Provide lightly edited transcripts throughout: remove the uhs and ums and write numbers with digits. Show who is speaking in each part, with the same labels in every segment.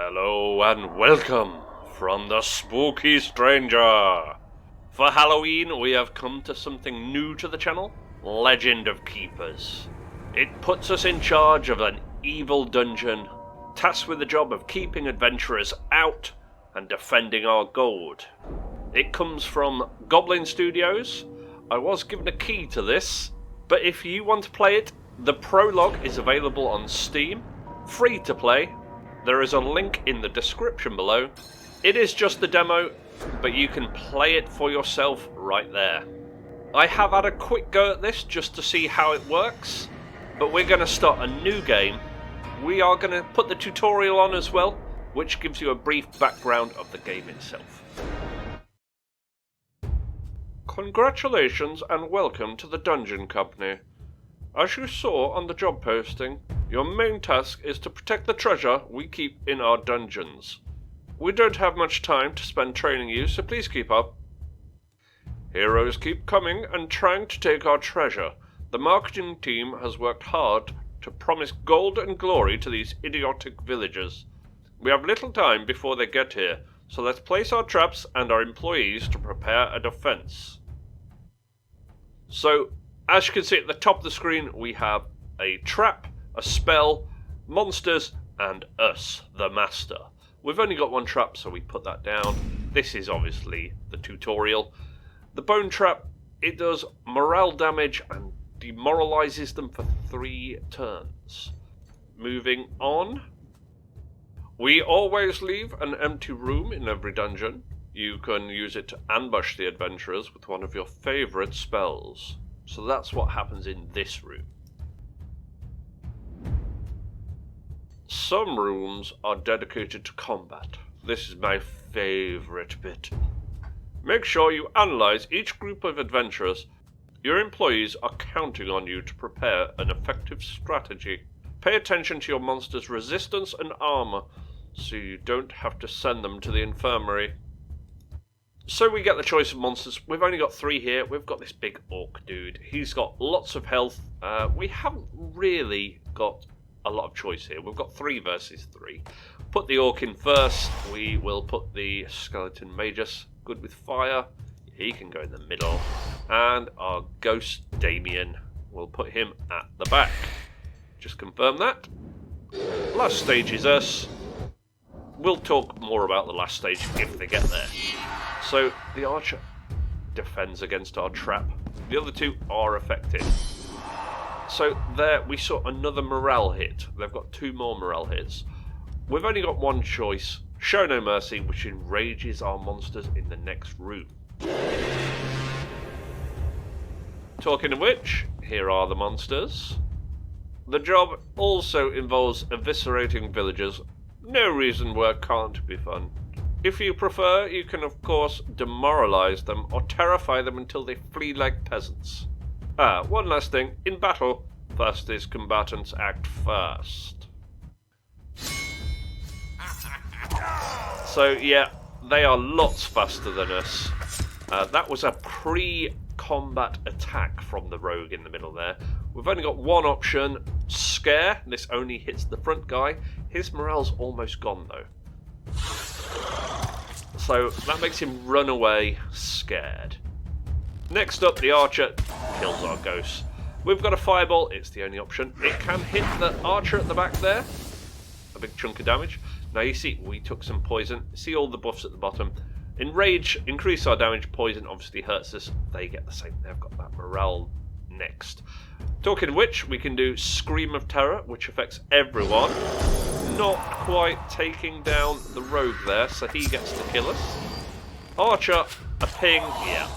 Speaker 1: Hello and welcome from the spooky stranger. For Halloween we have come to something new to the channel, Legend of Keepers. It puts us in charge of an evil dungeon, tasked with the job of keeping adventurers out and defending our gold. It comes from Goblin Studios. I was given a key to this, but if you want to play it, the Prologue is available on Steam, free to play. There is a link in the description below. It is just the demo, but you can play it for yourself right there. I have had a quick go at this just to see how it works, but we're going to start a new game. We are going to put the tutorial on as well, which gives you a brief background of the game itself. Congratulations and welcome to the Dungeon Company. As you saw on the job posting, your main task is to protect the treasure we keep in our dungeons. We don't have much time to spend training you, so please keep up. Heroes keep coming and trying to take our treasure. The marketing team has worked hard to promise gold and glory to these idiotic villagers. We have little time before they get here, so let's place our traps and our employees to prepare a defense. So, as you can see at the top of the screen, we have a trap, a spell, monsters, and us, the master. We've only got one trap, so we put that down. This is obviously the tutorial. The bone trap, it does morale damage and demoralizes them for 3 turns. Moving on. We always leave an empty room in every dungeon. You can use it to ambush the adventurers with one of your favourite spells. So that's what happens in this room. Some rooms are dedicated to combat. This is my favourite bit. Make sure you analyse each group of adventurers. Your employees are counting on you to prepare an effective strategy. Pay attention to your monster's resistance and armour, so you don't have to send them to the infirmary. So we get the choice of monsters. We've only got 3 here. We've got this big orc dude. He's got lots of health. We haven't really got a lot of choice here. We've got 3 versus 3. Put the orc in first. We will put the skeleton magus, good with fire. He can go in the middle. And our ghost Damien, we'll put him at the back. Just confirm that. Last stage is us. We'll talk more about the last stage if they get there. So the archer defends against our trap. The other 2 are affected. So there we saw another morale hit. They've got 2 more morale hits. We've only got one choice. Show no mercy, which enrages our monsters in the next room. Talking of which, here are the monsters. The job also involves eviscerating villagers. No reason work can't be fun. If you prefer, you can of course demoralize them or terrify them until they flee like peasants. One last thing. In battle, fastest combatants act first. So yeah, they are lots faster than us. That was a pre-combat attack from the rogue in the middle there. We've only got one option, scare. This only hits the front guy. His morale's almost gone though. So that makes him run away scared. Next up, the archer kills our ghost. We've got a fireball, it's the only option. It can hit the archer at the back there. A big chunk of damage. Now you see, we took some poison. See all the buffs at the bottom. Enrage, increase our damage. Poison obviously hurts us. They get the same. They've got that morale next. Talking of which, we can do Scream of Terror, which affects everyone. Not quite taking down the rogue there, so he gets to kill us. Archer, a ping, yeah.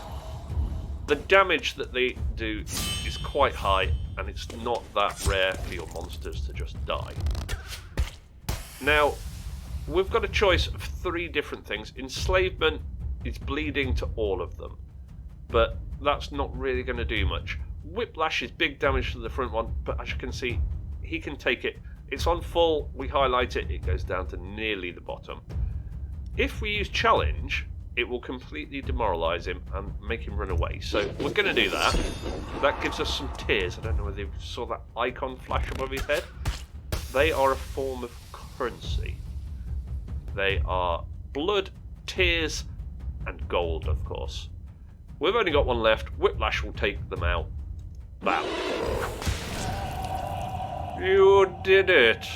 Speaker 1: The damage that they do is quite high, and it's not that rare for your monsters to just die. Now, we've got a choice of 3 different things. Enslavement is bleeding to all of them, but that's not really going to do much. Whiplash is big damage to the front one, but as you can see, he can take it. It's on full, we highlight it, it goes down to nearly the bottom. If we use challenge, it will completely demoralise him and make him run away. So we're going to do that. That gives us some tears. I don't know whether you saw that icon flash above his head. They are a form of currency. They are blood, tears, and gold, of course. We've only got one left. Whiplash will take them out. Bam. You did it.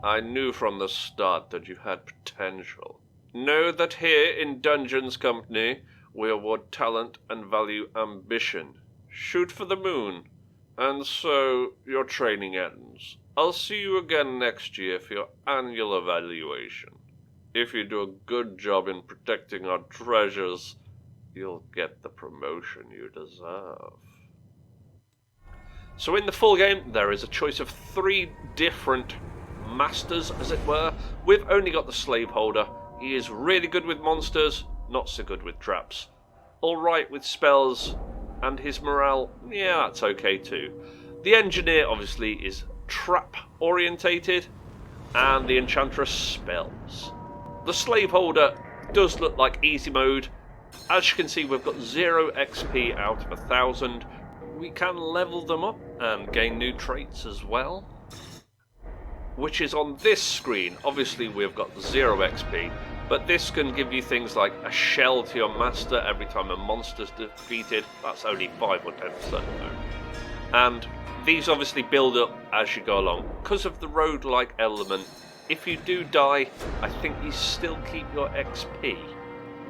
Speaker 1: I knew from the start that you had potential. Know that here in Dungeons Company, we award talent and value ambition. Shoot for the moon. And so, your training ends. I'll see you again next year for your annual evaluation. If you do a good job in protecting our treasures, you'll get the promotion you deserve. So in the full game, there is a choice of 3 different masters, as it were. We've only got the slaveholder. He is really good with monsters, not so good with traps. Alright with spells, and his morale, yeah, that's okay too. The engineer, obviously, is trap orientated, and the enchantress spells. The slaveholder does look like easy mode. As you can see, we've got 0 XP out of 1,000. We can level them up and gain new traits as well, which is on this screen. Obviously we've got 0 XP, but this can give you things like a shell to your master every time a monster's defeated. That's only 5 or 10% though. And these obviously build up as you go along. Because of the rogue-like element, if you do die, I think you still keep your XP.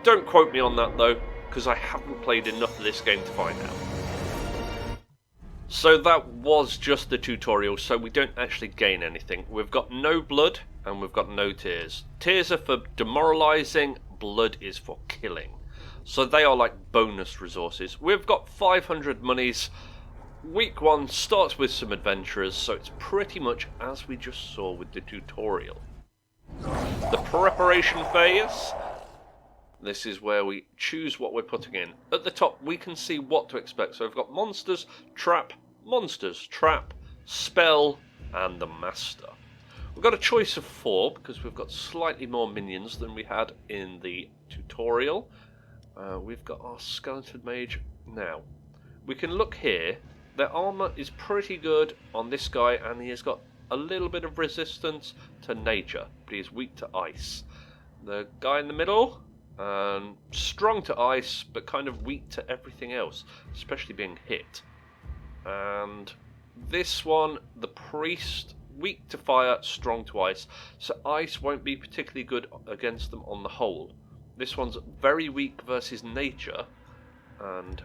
Speaker 1: Don't quote me on that though, because I haven't played enough of this game to find out. So that was just the tutorial, so we don't actually gain anything. We've got no blood, and we've got no tears. Tears are for demoralising, blood is for killing. So they are like bonus resources. We've got 500 monies. Week 1 starts with some adventurers, so it's pretty much as we just saw with the tutorial. The preparation phase. This is where we choose what we're putting in. At the top, we can see what to expect. So we've got monsters, trap, spell, and the master. We've got a choice of 4 because we've got slightly more minions than we had in the tutorial. We've got our skeleton mage. Now, we can look here. Their armor is pretty good on this guy, and he has got a little bit of resistance to nature, but he is weak to ice. The guy in the middle, strong to ice, but kind of weak to everything else, especially being hit. And this one, the priest, weak to fire, strong to ice, so ice won't be particularly good against them on the whole. This one's very weak versus nature, and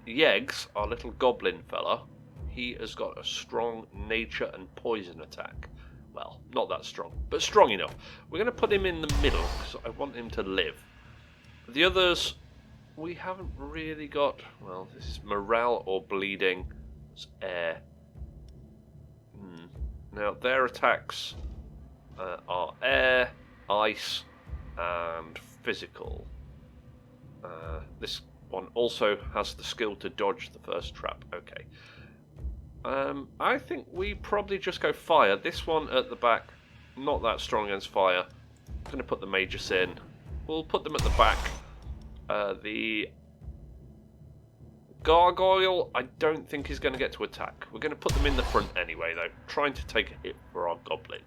Speaker 1: Yeggs, our little goblin fella, he has got a strong nature and poison attack. Well, not that strong, but strong enough. We're going to put him in the middle because I want him to live. The others, we haven't really got. Well, this is morale or bleeding. It's air. Now, their attacks are air, ice, and physical. This one also has the skill to dodge the first trap. Okay. I think we probably just go fire. This one at the back, not that strong against fire. I'm going to put the magus in. We'll put them at the back. The gargoyle, I don't think is going to get to attack. We're going to put them in the front anyway, though, trying to take a hit for our goblin.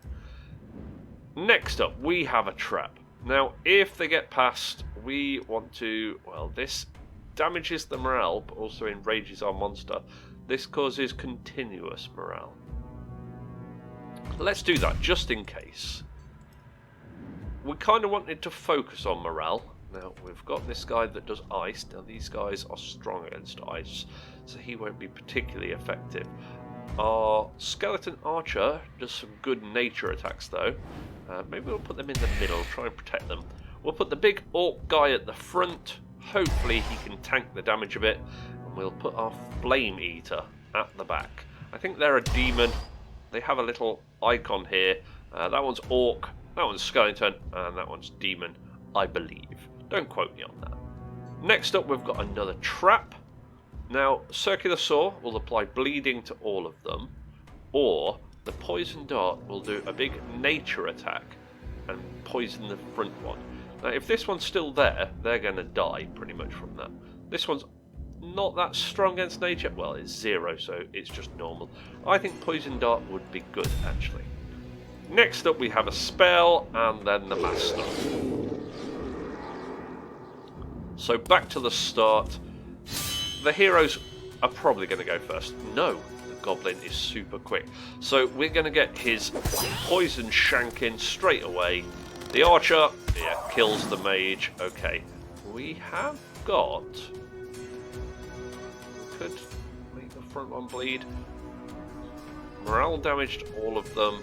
Speaker 1: Next up, we have a trap. Now, if they get past, we want to... Well, this damages the morale, but also enrages our monster. This causes continuous morale. Let's do that, just in case. We kind of wanted to focus on morale. Now, we've got this guy that does ice. Now, these guys are strong against ice, so he won't be particularly effective. Our skeleton archer does some good nature attacks, though. Maybe we'll put them in the middle, try and protect them. We'll put the big orc guy at the front. Hopefully he can tank the damage a bit. And we'll put our flame eater at the back. I think they're a demon. They have a little icon here. That one's orc, that one's skeleton, and that one's demon, I believe. Don't quote me on that. Next up, we've got another trap. Now, circular saw will apply bleeding to all of them, or the poison dart will do a big nature attack and poison the front one. Now, if this one's still there, they're going to die pretty much from that. This one's not that strong against nature. Well, it's 0, so it's just normal. I think poison dart would be good, actually. Next up we have a spell and then the master. So back to the start. The heroes are probably going to go first. No, the goblin is super quick. So we're going to get his poison shank in straight away. The archer, yeah, kills the mage. Okay, we have got... could make the front one bleed. Morale damaged all of them.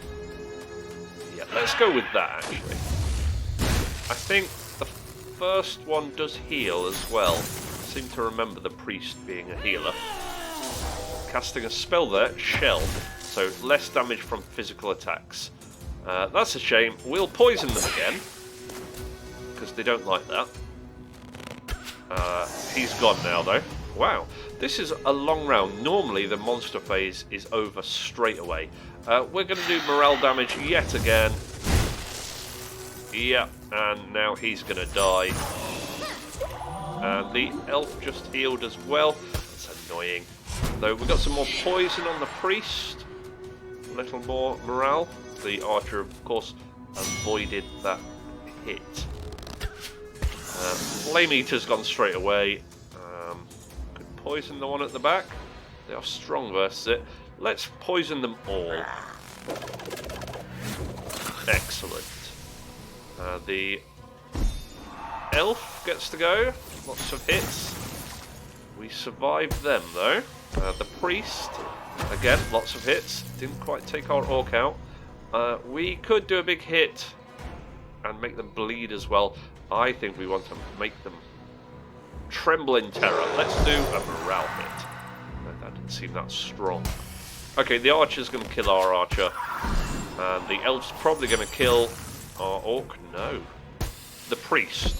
Speaker 1: Yeah, let's go with that actually. I think the first one does heal as well. I seem to remember the priest being a healer. Casting a spell there, shell, so less damage from physical attacks. That's a shame. We'll poison them again, because they don't like that. He's gone now though. Wow, this is a long round. Normally the monster phase is over straight away. We're going to do morale damage yet again. Yeah, and now he's going to die. And the elf just healed as well. That's annoying. Though we've got some more poison on the priest. A little more morale. The archer, of course, avoided that hit. Flame Eater's gone straight away. Could poison the one at the back. They are strong versus it. Let's poison them all. Excellent. The elf gets to go. Lots of hits. We survived them though. The priest, again, lots of hits. Didn't quite take our orc out. We could do a big hit and make them bleed as well. I think we want to make them tremble in terror. Let's do a morale hit. That didn't seem that strong. Okay, the archer's going to kill our archer. And the elf's probably going to kill our orc. No. The priest.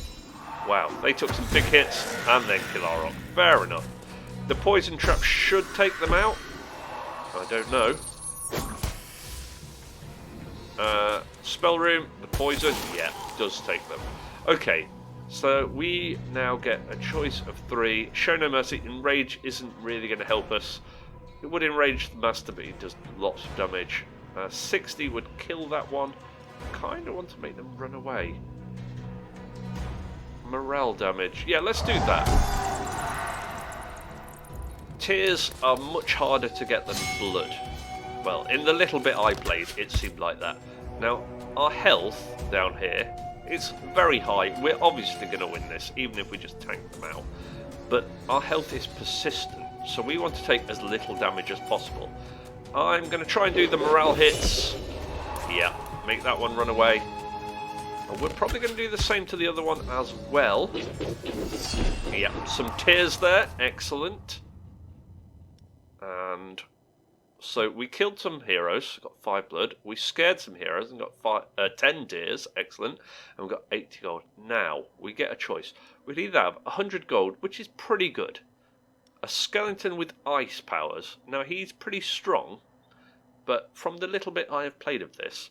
Speaker 1: Wow, they took some big hits and then kill our orc. Fair enough. The poison trap should take them out. I don't know. Spell room, the poison, yeah, does take them. Okay, so we now get a choice of 3. Show no mercy. Enrage isn't really going to help us. It would enrage the master, but it does lots of damage. 60 would kill that one. Kind of want to make them run away. Morale damage. Yeah, let's do that. Tears are much harder to get than blood. Well, in the little bit I played, it seemed like that. Now, our health down here is very high. We're obviously going to win this, even if we just tank them out. But our health is persistent, so we want to take as little damage as possible. I'm going to try and do the morale hits. Yeah, make that one run away. And we're probably going to do the same to the other one as well. Yeah, some tears there. Excellent. And so we killed some heroes, got 5 blood. We scared some heroes and got 10 tears. Excellent. And we got 80 gold. Now, we get a choice. We'd either have 100 gold, which is pretty good. A skeleton with ice powers. Now, he's pretty strong. But from the little bit I have played of this,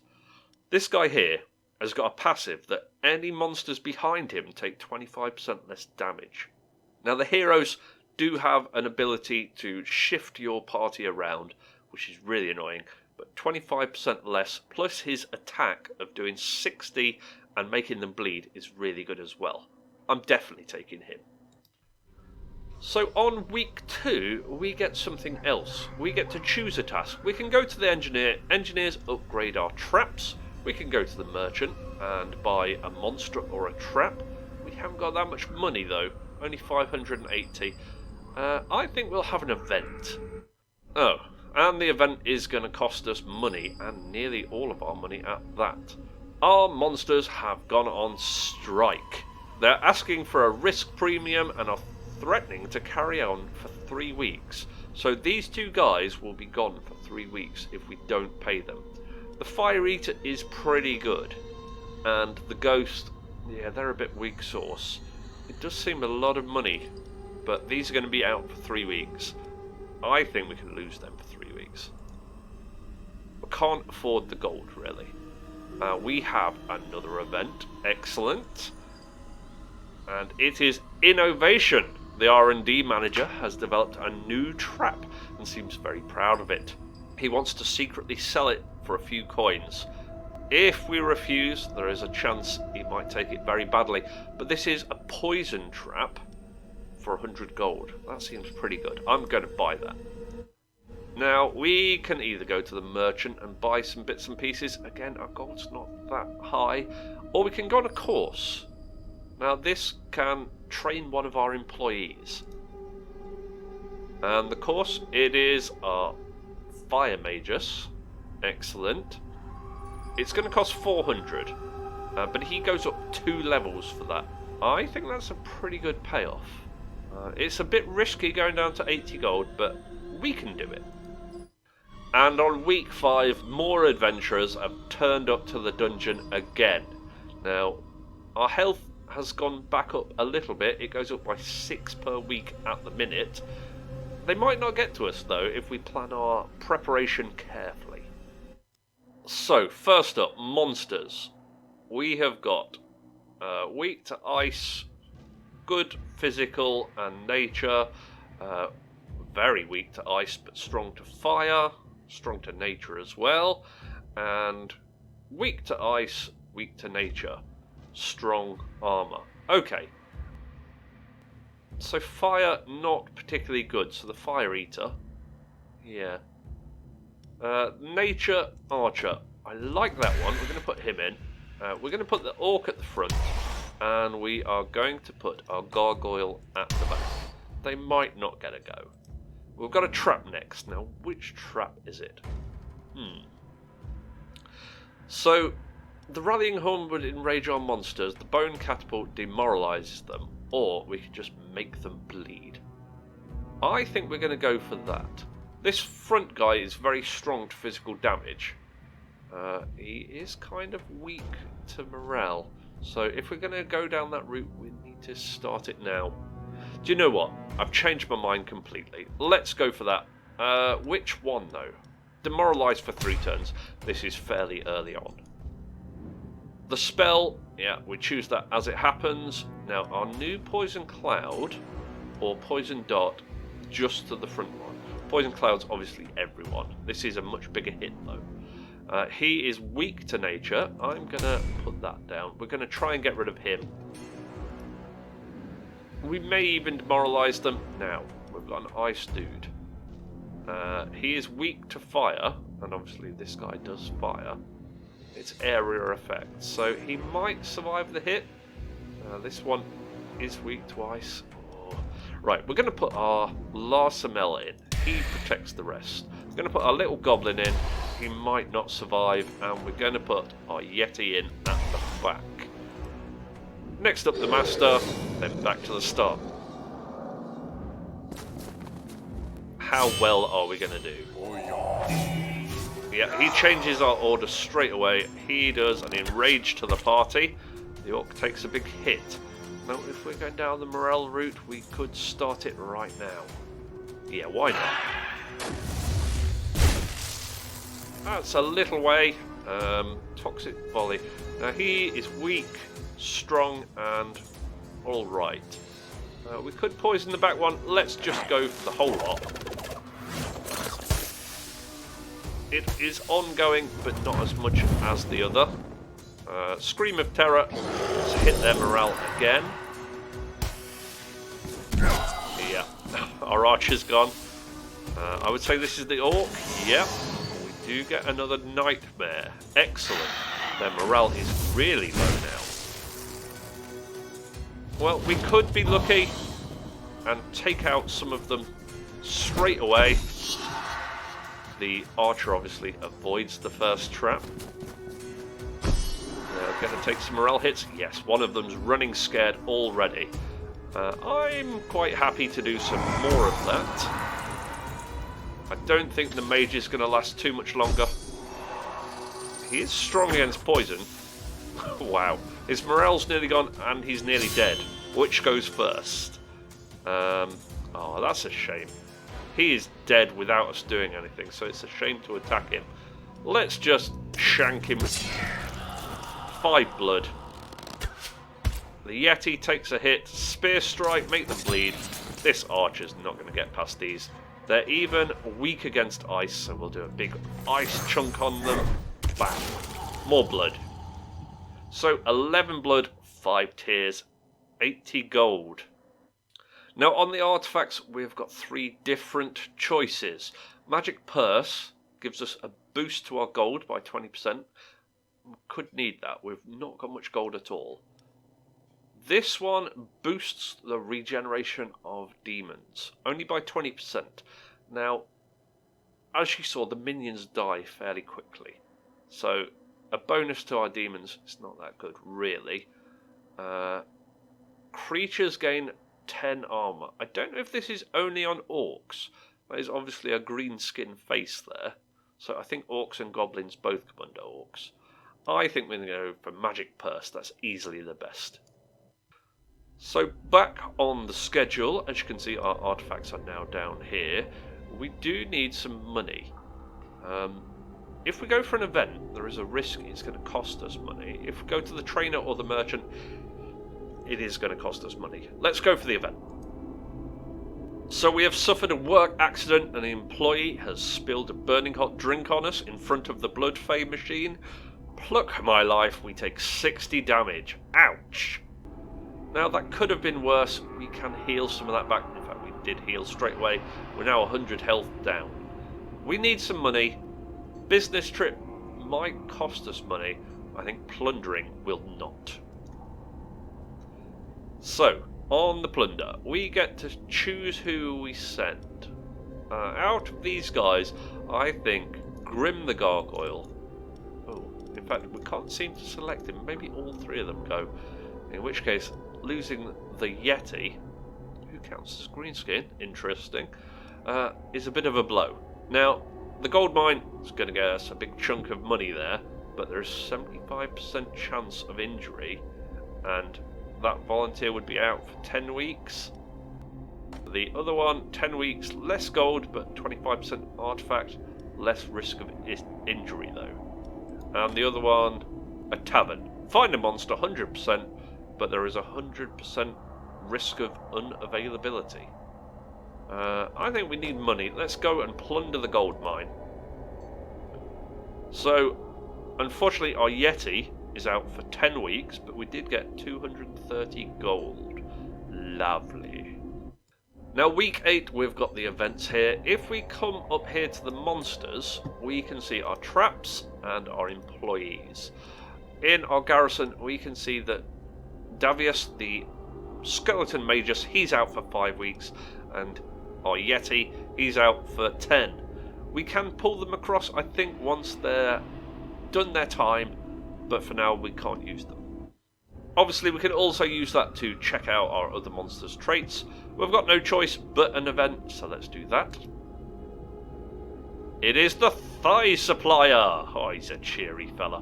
Speaker 1: this guy here has got a passive that any monsters behind him take 25% less damage. Now, the heroes do have an ability to shift your party around, which is really annoying, but 25% less, plus his attack of doing 60 and making them bleed is really good as well. I'm definitely taking him. So on week 2, we get something else. We get to choose a task. We can go to the engineer. Engineers upgrade our traps. We can go to the merchant and buy a monster or a trap. We haven't got that much money though, only 580. I think we'll have an event. Oh, and the event is going to cost us money, and nearly all of our money at that. Our monsters have gone on strike. They're asking for a risk premium and are threatening to carry on for 3 weeks. So these 2 guys will be gone for 3 weeks if we don't pay them. The Fire Eater is pretty good, and the Ghost, yeah, they're a bit weak sauce. It does seem a lot of money, but these are going to be out for 3 weeks. I think we can lose them for 3 weeks. We can't afford the gold, really. We have another event. Excellent. And it is innovation. The R&D manager has developed a new trap and seems very proud of it. He wants to secretly sell it for a few coins. If we refuse, there is a chance he might take it very badly. But this is a poison trap for 100 gold. That seems pretty good. I'm going to buy that. Now, we can either go to the merchant and buy some bits and pieces. Again, our gold's not that high. Or we can go on a course. Now, this can train one of our employees. And the course, it is our Fire Magus. Excellent. It's going to cost 400. But he goes up 2 levels for that. I think that's a pretty good payoff. It's a bit risky going down to 80 gold, but we can do it. And on week 5, more adventurers have turned up to the dungeon again. Now, our health has gone back up a little bit. It goes up by 6 per week at the minute. They might not get to us, though, if we plan our preparation carefully. So, first up, monsters. We have got weak to ice, good physical and nature, very weak to ice but strong to fire, strong to nature as well, and weak to ice, weak to nature, strong armor. Okay. So fire, not particularly good, so the fire eater. Yeah. Nature archer. I like that one. We're going to put him in. We're going to put the orc at the front, and we are going to put our gargoyle at the back. They might not get a go. We've got a trap next. Now, which trap is it? So, the rallying horn would enrage our monsters. The bone catapult demoralises them, or we could just make them bleed. I think we're going to go for that. This front guy is very strong to physical damage. He is kind of weak to morale. So if we're going to go down that route, we need to start it now. Do you know what? I've changed my mind completely. Let's go for that. Which one, though? Demoralise for 3 turns. This is fairly early on. The spell, yeah, we choose that as it happens. Now, our new Poison Cloud, or Poison Dart, just to the front one. Poison Cloud's obviously everyone. This is a much bigger hit, though. He is weak to nature. I'm going to put that down. We're going to try and get rid of him. We may even demoralise them. Now, we've got an ice dude. He is weak to fire, and obviously this guy does fire. It's area effect, so he might survive the hit. This one is weak to ice. Oh. Right, we're going to put our Larsamel in. He protects the rest. We're going to put our little goblin in. He might not survive, and we're going to put our Yeti in at the back. Next up the master, then back to the start. How well are we going to do? Yeah, he changes our order straight away. He does an enrage to the party. The orc takes a big hit. Now, if we're going down the morale route, we could start it right now. Yeah, why not? That's a little way. Toxic volley. Now, he is weak, strong, and alright. We could poison the back one. Let's just go for the whole lot. It is ongoing, but not as much as the other. Scream of Terror to hit their morale again. Yeah, our archer's gone. I would say this is the orc. Yep, we do get another nightmare. Excellent. Their morale is really low now. Well, we could be lucky and take out some of them straight away. The archer obviously avoids the first trap. They're going to take some morale hits. Yes, one of them's running scared already. I'm quite happy to do some more of that. I don't think the mage is going to last too much longer. He is strong against poison. Wow. His morale's nearly gone and he's nearly dead. Which goes first? Oh, that's a shame. He is dead without us doing anything, so it's a shame to attack him. Let's just shank him. 5 blood. The Yeti takes a hit. Spear strike, make them bleed. This archer's not going to get past these. They're even weak against ice, so we'll do a big ice chunk on them. Bam. More blood. So 11 blood, 5 tears, 80 gold. Now on the artifacts we've got 3 different choices. Magic Purse gives us a boost to our gold by 20%. We could need that, we've not got much gold at all. This one boosts the regeneration of demons, only by 20%. Now, as you saw, the minions die fairly quickly. So, a bonus to our demons is not that good, really. Creatures gain 10 armor. I don't know if this is only on orcs. There's obviously a green skin face there. So I think orcs and goblins both come under orcs. I think we're going to go for Magic Purse. That's easily the best. So back on the schedule, as you can see, our artifacts are now down here. We do need some money. If we go for an event, there is a risk it's going to cost us money. If we go to the trainer or the merchant, it is going to cost us money. Let's go for the event. So we have suffered a work accident and an employee has spilled a burning hot drink on us in front of the blood fay machine. Pluck my life, we take 60 damage. Ouch! Now that could have been worse. We can heal some of that back. In fact, we did heal straight away. We're now 100 health down. We need some money. Business trip might cost us money. I think plundering will not. So, on the plunder, we get to choose who we send. Out of these guys, I think Grim the Gargoyle. Oh, in fact, we can't seem to select him. Maybe all 3 of them go. In which case, losing the Yeti, who counts as greenskin, interesting, is a bit of a blow. Now, the gold mine is going to get us a big chunk of money there, but there's 75% chance of injury, and that volunteer would be out for 10 weeks. The other one, 10 weeks, less gold, but 25% artifact, less risk of injury though. And the other one, a tavern. Find a monster, 100%, but there is a 100% risk of unavailability. I think we need money. Let's go and plunder the gold mine. So, unfortunately, our Yeti is out for 10 weeks, but we did get 230 gold. Lovely. Now, week 8, we've got the events here. If we come up here to the monsters, we can see our traps and our employees. In our garrison, we can see that Davius, the skeleton magus, he's out for 5 weeks, and our Yeti, he's out for 10. We can pull them across, I think, once they're done their time, but for now we can't use them. Obviously, we can also use that to check out our other monsters' traits. We've got no choice but an event, so let's do that. It is the Thigh Supplier! Oh, he's a cheery fella.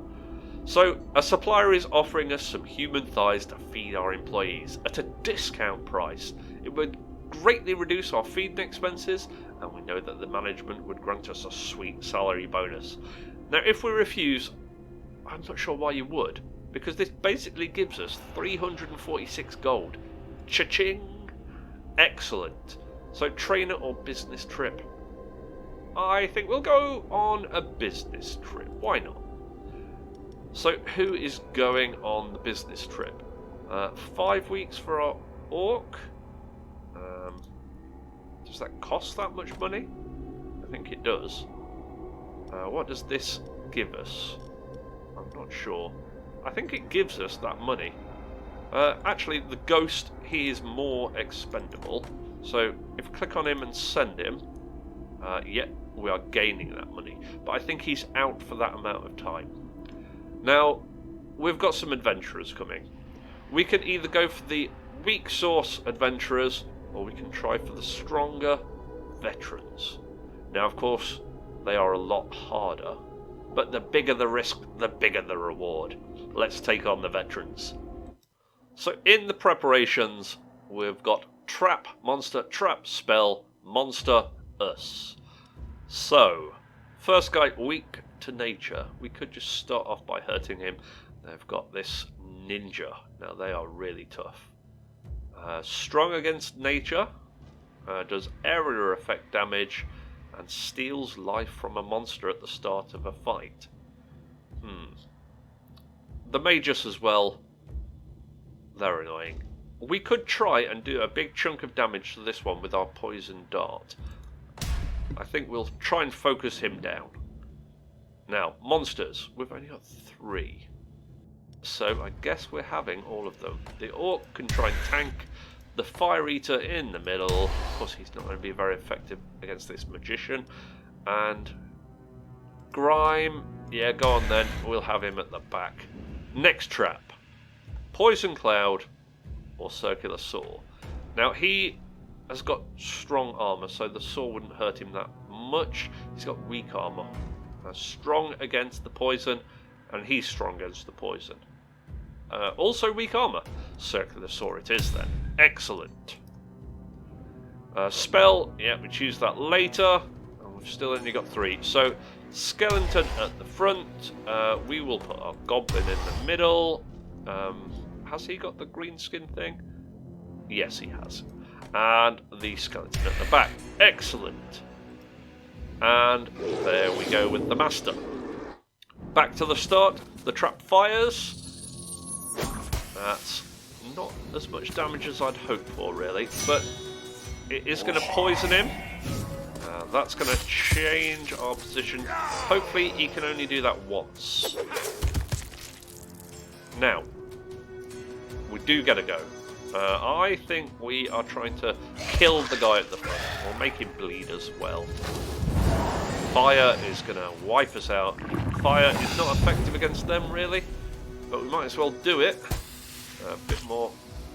Speaker 1: So, a supplier is offering us some human thighs to feed our employees at a discount price. It would greatly reduce our feeding expenses, and we know that the management would grant us a sweet salary bonus. Now, if we refuse, I'm not sure why you would, because this basically gives us 346 gold. Cha-ching! Excellent. So, trainer or business trip? I think we'll go on a business trip. Why not? So, who is going on the business trip? 5 weeks for our orc. Does that cost that much money? I think it does. What does this give us? I'm not sure. I think it gives us that money. Actually, the ghost, he is more expendable. So, if we click on him and send him, yeah, we are gaining that money. But I think he's out for that amount of time. Now, we've got some adventurers coming. We can either go for the weak source adventurers, or we can try for the stronger veterans. Now, of course, they are a lot harder, but the bigger the risk, the bigger the reward. Let's take on the veterans. So in the preparations, we've got trap, monster, trap, spell, monster, us. So, first guy, weak to nature. We could just start off by hurting him. They've got this ninja. Now, they are really tough. Strong against nature, does area effect damage, and steals life from a monster at the start of a fight. The Magus as well, they're annoying. We could try and do a big chunk of damage to this one with our poison dart. I think we'll try and focus him down. Now, monsters, we've only got 3. So I guess we're having all of them. The Orc can try and tank. The Fire Eater in the middle. Of course, he's not going to be very effective against this Magician. And Grime, yeah, go on then. We'll have him at the back. Next trap. Poison Cloud or Circular Saw. Now, he has got strong armour, so the saw wouldn't hurt him that much. He's got weak armour. Strong against the poison, and he's strong against the poison. Also weak armour. Circular Saw it is then. Excellent. Spell, yeah, we choose that later. And we've still only got 3. So, Skeleton at the front. We will put our Goblin in the middle. Has he got the green skin thing? Yes, he has. And the Skeleton at the back. Excellent. And there we go with the Master. Back to the start. The trap fires. That's not as much damage as I'd hoped for, really. But it is going to poison him. That's going to change our position. Hopefully he can only do that once. Now, we do get a go. I think we are trying to kill the guy at the front, or make him bleed as well. Fire is going to wipe us out. Fire is not effective against them, really, but we might as well do it. A bit more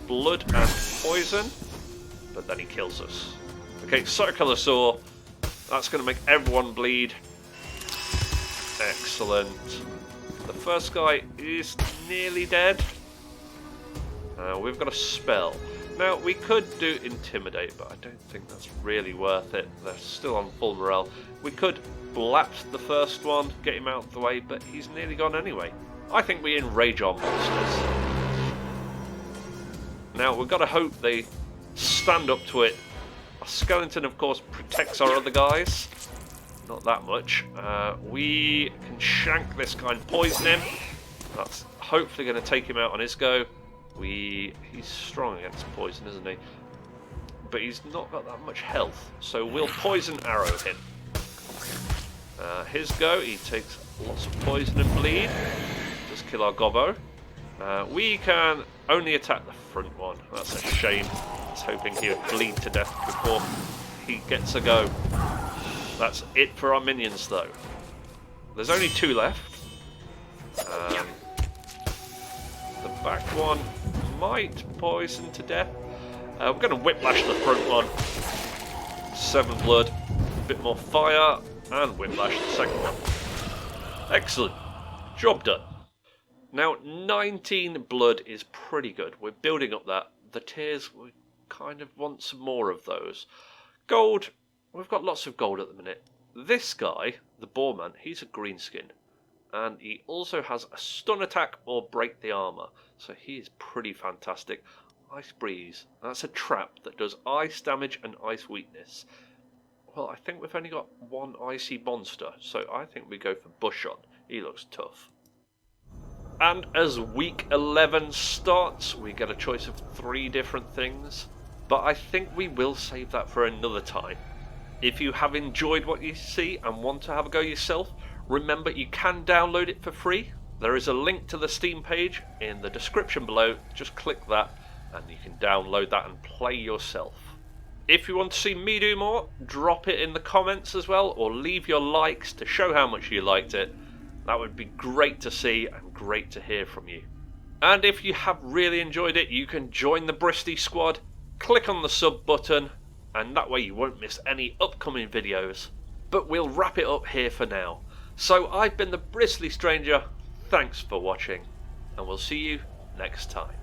Speaker 1: blood and poison, but then he kills us. Okay, Circular Saw. That's going to make everyone bleed. Excellent. The first guy is nearly dead. We've got a spell. Now, we could do Intimidate, but I don't think that's really worth it. They're still on full morale. We could blap the first one, get him out of the way, but he's nearly gone anyway. I think we enrage our monsters. Now, we've got to hope they stand up to it. Our Skeleton, of course, protects our other guys. Not that much. We can shank this guy and poison him. That's hopefully going to take him out on his go. He's strong against poison, isn't he? But he's not got that much health, so we'll poison arrow him. His go, he takes lots of poison and bleed. Just kill our gobbo. We can only attack the front one. That's a shame. I was hoping he would bleed to death before he gets a go. That's it for our minions, though. There's only 2 left. The back one might poison to death. We're going to whiplash the front one. 7 blood, a bit more fire, and whiplash the second one. Excellent. Job done. Now, 19 blood is pretty good. We're building up that. The tears, we kind of want some more of those. Gold, we've got lots of gold at the minute. This guy, the Boarman, he's a green skin. And he also has a stun attack or break the armour. So he is pretty fantastic. Ice Breeze. That's a trap that does ice damage and ice weakness. Well, I think we've only got 1 icy monster. So I think we go for Bushon. He looks tough. And as week 11 starts, we get a choice of 3 different things. But I think we will save that for another time. If you have enjoyed what you see and want to have a go yourself, remember you can download it for free. There is a link to the Steam page in the description below. Just click that and you can download that and play yourself. If you want to see me do more, drop it in the comments as well, or leave your likes to show how much you liked it. That would be great to see and great to hear from you. And if you have really enjoyed it, you can join the Bristly squad. Click on the sub button, and that way you won't miss any upcoming videos. But we'll wrap it up here for now. So I've been the Bristly Stranger, thanks for watching, and we'll see you next time.